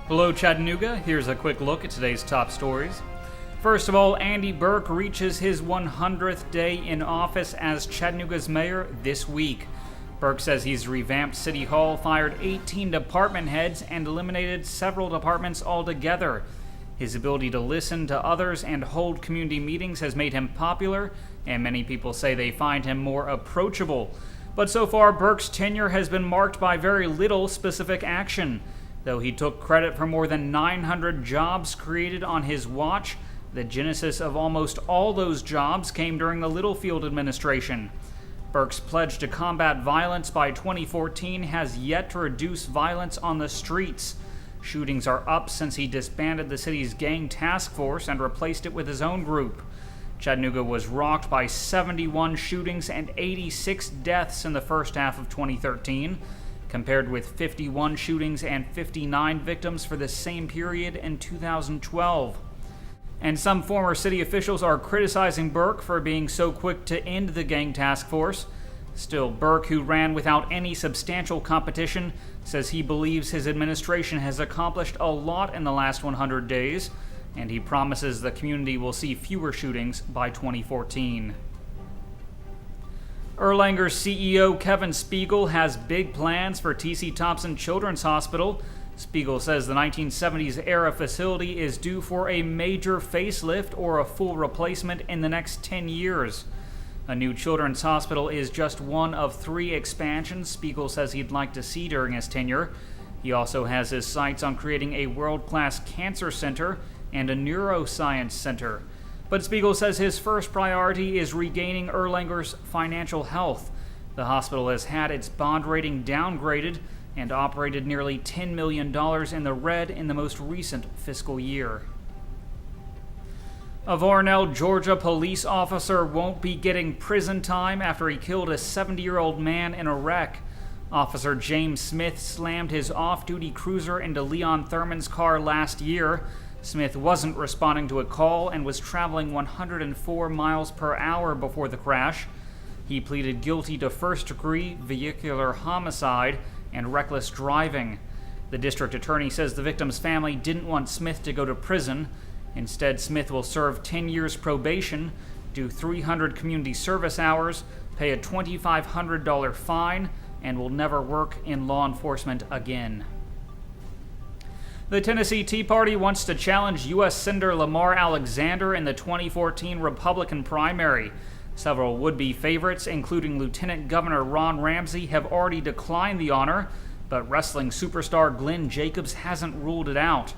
Hello Chattanooga, here's a quick look at today's top stories. First of all, Andy Berke reaches his 100th day in office as Chattanooga's mayor this week. Berke says he's revamped City Hall, fired 18 department heads, and eliminated several departments altogether. His ability to listen to others and hold community meetings has made him popular, and many people say they find him more approachable. But so far, Berke's tenure has been marked by very little specific action. Though he took credit for more than 900 jobs created on his watch, the genesis of almost all those jobs came during the Littlefield administration. Berke's pledge to combat violence by 2014 has yet to reduce violence on the streets. Shootings are up since he disbanded the city's gang task force and replaced it with his own group. Chattanooga was rocked by 71 shootings and 86 deaths in the first half of 2013. Compared with 51 shootings and 59 victims for the same period in 2012. And some former city officials are criticizing Berke for being so quick to end the gang task force. Still, Berke, who ran without any substantial competition, says he believes his administration has accomplished a lot in the last 100 days, and he promises the community will see fewer shootings by 2014. Erlanger's CEO Kevin Spiegel has big plans for T.C. Thompson Children's Hospital. Spiegel says the 1970s-era facility is due for a major facelift or a full replacement in the next 10 years. A new children's hospital is just one of 3 expansions Spiegel says he'd like to see during his tenure. He also has his sights on creating a world-class cancer center and a neuroscience center. But Spiegel says his first priority is regaining Erlanger's financial health. The hospital has had its bond rating downgraded and operated nearly $10 million in the red in the most recent fiscal year. A Varnell, Georgia police officer won't be getting prison time after he killed a 70-year-old man in a wreck. Officer James Smith slammed his off-duty cruiser into Leon Thurman's car last year. Smith wasn't responding to a call and was traveling 104 miles per hour before the crash. He pleaded guilty to first-degree vehicular homicide and reckless driving. The district attorney says the victim's family didn't want Smith to go to prison. Instead, Smith will serve 10 years probation, do 300 community service hours, pay a $2,500 fine, and will never work in law enforcement again. The Tennessee Tea Party wants to challenge U.S. Senator Lamar Alexander in the 2014 Republican primary. Several would-be favorites, including Lieutenant Governor Ron Ramsey, have already declined the honor, but wrestling superstar Glenn Jacobs hasn't ruled it out.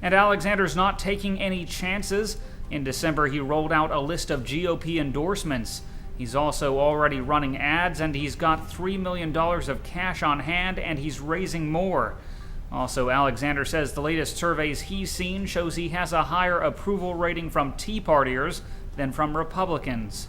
And Alexander's not taking any chances. In December, he rolled out a list of GOP endorsements. He's also already running ads, and he's got $3 million of cash on hand, and he's raising more. Also, Alexander says the latest surveys he's seen shows he has a higher approval rating from Tea Partiers than from Republicans.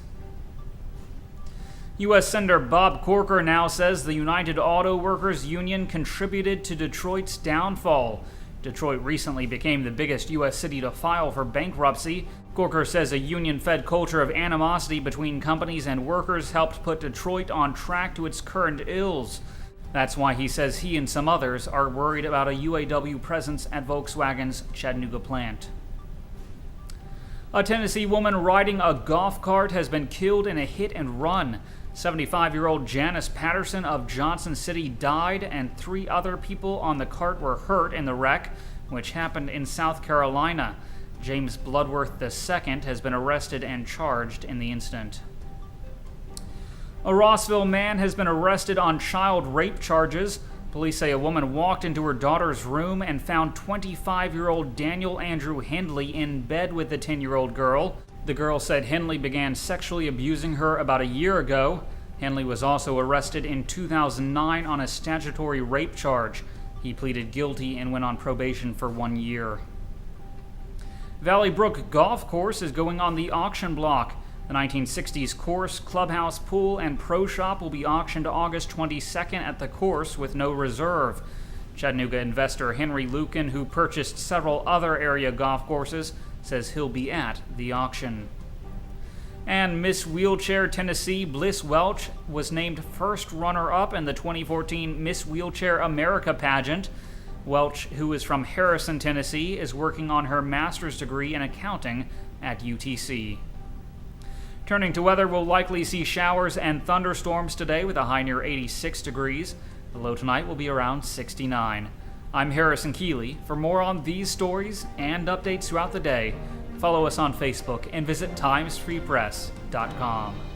U.S. Senator Bob Corker now says the United Auto Workers Union contributed to Detroit's downfall. Detroit recently became the biggest U.S. city to file for bankruptcy. Corker says a union-fed culture of animosity between companies and workers helped put Detroit on track to its current ills. That's why he says he and some others are worried about a UAW presence at Volkswagen's Chattanooga plant. A Tennessee woman riding a golf cart has been killed in a hit and run. 75-year-old Janice Patterson of Johnson City died, and 3 other people on the cart were hurt in the wreck, which happened in South Carolina. James Bloodworth II has been arrested and charged in the incident. A Rossville man has been arrested on child rape charges. Police say a woman walked into her daughter's room and found 25-year-old Daniel Andrew Hindley in bed with the 10-year-old girl. The girl said Hindley began sexually abusing her about a year ago. Hindley was also arrested in 2009 on a statutory rape charge. He pleaded guilty and went on probation for 1 year. Valley Brook Golf Course is going on the auction block. The 1960s course, clubhouse, pool, and pro shop will be auctioned August 22nd at the course with no reserve. Chattanooga investor Henry Lucan, who purchased several other area golf courses, says he'll be at the auction. And Miss Wheelchair Tennessee Bliss Welch was named first runner-up in the 2014 Miss Wheelchair America pageant. Welch, who is from Harrison, Tennessee, is working on her master's degree in accounting at UTC. Turning to weather, we'll likely see showers and thunderstorms today with a high near 86 degrees. The low tonight will be around 69. I'm Harrison Keeley. For more on these stories and updates throughout the day, follow us on Facebook and visit timesfreepress.com.